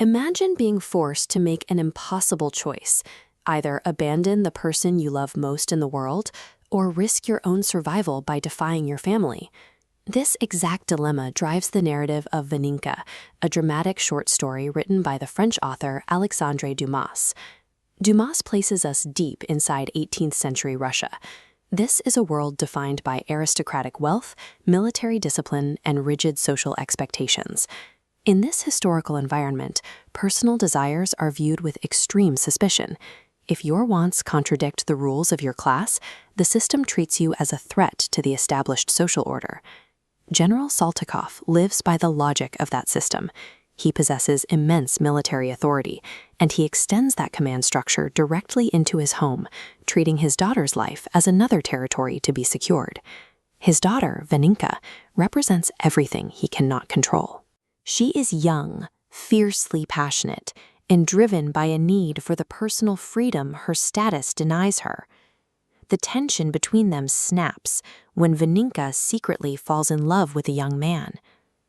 Imagine being forced to make an impossible choice, either abandon the person you love most in the world or risk your own survival by defying your family. This exact dilemma drives the narrative of Vaninka, a dramatic short story written by the French author Alexandre Dumas. Dumas places us deep inside 18th century Russia. This is a world defined by aristocratic wealth, military discipline, and rigid social expectations. In this historical environment, personal desires are viewed with extreme suspicion. If your wants contradict the rules of your class, the system treats you as a threat to the established social order. General Soltikoff lives by the logic of that system. He possesses immense military authority, and he extends that command structure directly into his home, treating his daughter's life as another territory to be secured. His daughter, Vaninka, represents everything he cannot control. She is young, fiercely passionate, and driven by a need for the personal freedom her status denies her. The tension between them snaps when Vaninka secretly falls in love with a young man.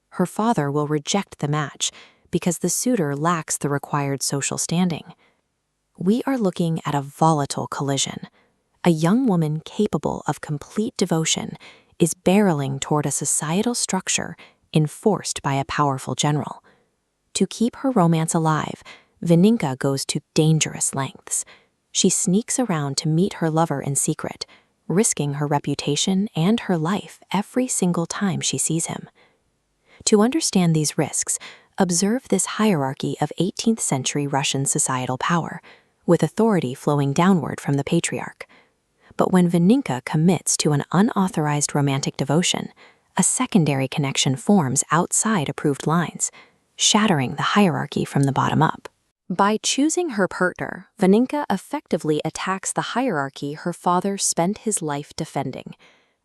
Her father will reject the match because the suitor lacks the required social standing. We are looking at a volatile collision. A young woman capable of complete devotion is barreling toward a societal structure enforced by a powerful general. To keep her romance alive, Vaninka goes to dangerous lengths. She sneaks around to meet her lover in secret, risking her reputation and her life every single time she sees him. To understand these risks, observe this hierarchy of 18th century Russian societal power, with authority flowing downward from the patriarch. But when Vaninka commits to an unauthorized romantic devotion, a secondary connection forms outside approved lines, shattering the hierarchy from the bottom up. By choosing her partner, Vaninka effectively attacks the hierarchy her father spent his life defending.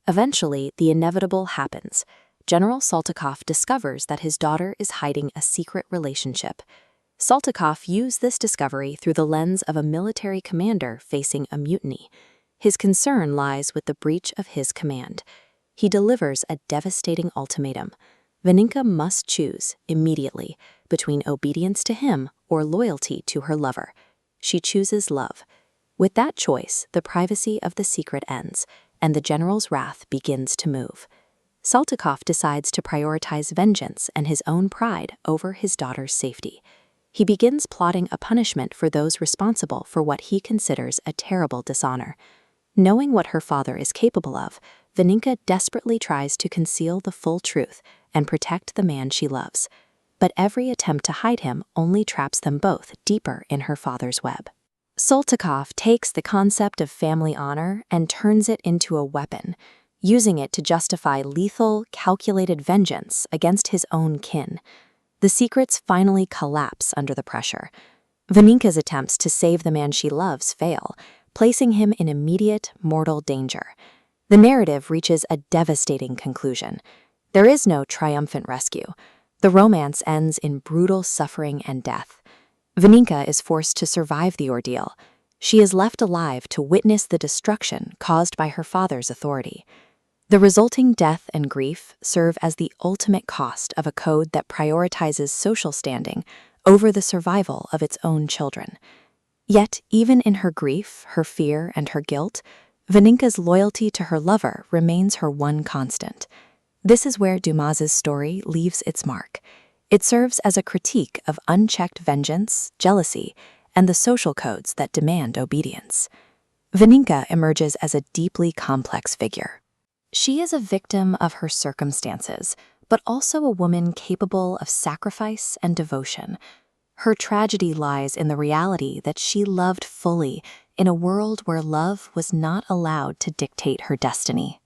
Eventually, the inevitable happens. General Soltikoff discovers that his daughter is hiding a secret relationship. Soltikoff used this discovery through the lens of a military commander facing a mutiny. His concern lies with the breach of his command. He delivers a devastating ultimatum. Vaninka must choose, immediately, between obedience to him or loyalty to her lover. She chooses love. With that choice, the privacy of the secret ends, and the general's wrath begins to move. Soltikoff decides to prioritize vengeance and his own pride over his daughter's safety. He begins plotting a punishment for those responsible for what he considers a terrible dishonor. Knowing what her father is capable of, Vaninka desperately tries to conceal the full truth and protect the man she loves. But every attempt to hide him only traps them both deeper in her father's web. Soltikoff takes the concept of family honor and turns it into a weapon, using it to justify lethal, calculated vengeance against his own kin. The secrets finally collapse under the pressure. Vaninka's attempts to save the man she loves fail, placing him in immediate, mortal danger. The narrative reaches a devastating conclusion. There is no triumphant rescue. The romance ends in brutal suffering and death. Vaninka is forced to survive the ordeal. She is left alive to witness the destruction caused by her father's authority. The resulting death and grief serve as the ultimate cost of a code that prioritizes social standing over the survival of its own children. Yet, even in her grief, her fear, and her guilt, Vaninka's loyalty to her lover remains her one constant. This is where Dumas's story leaves its mark. It serves as a critique of unchecked vengeance, jealousy, and the social codes that demand obedience. Vaninka emerges as a deeply complex figure. She is a victim of her circumstances, but also a woman capable of sacrifice and devotion. Her tragedy lies in the reality that she loved fully in a world where love was not allowed to dictate her destiny.